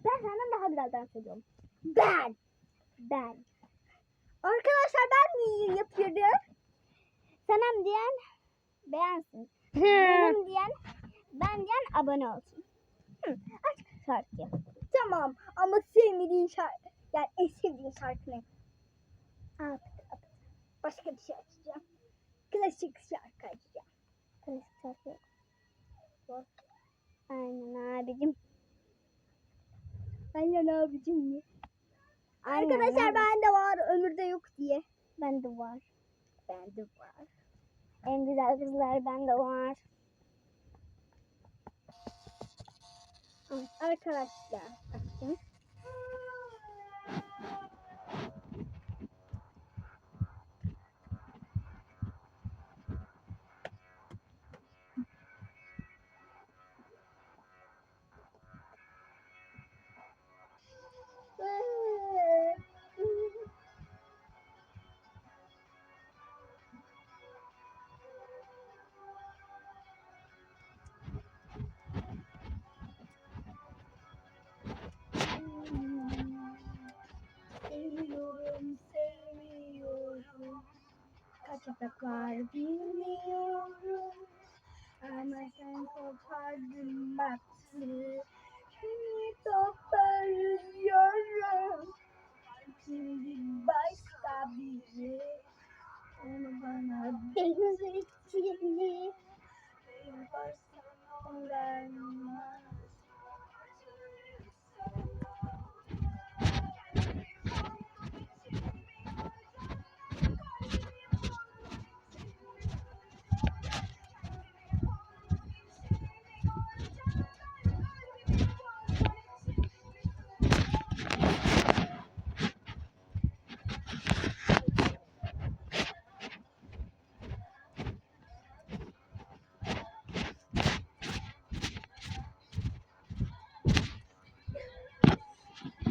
Ben senden daha güzel dans ediyorum. Ben. Arkadaşlar ben niye yapıyorum? Senem diyen beğensin. Benim diyen, ben diyen abone olsun. Aç şarkı. Tamam ama sevmediğin şarkı. Yani en sevdiğin şarkı ne? Başka bir şey açacağım. Klasik şarkı açacağım. Klasik şarkı yok. Yok. Aynen abicim. Aynen abicim mi? Arkadaşlar bende var, ömürde yok diye. Bende var. Bende var. En güzel kızlar bende var. Evet, arkadaşlar bakın. Seviyorum, sevmiyorum. Kaç yatak var bilmiyorum. Ama sen kopardın baktı.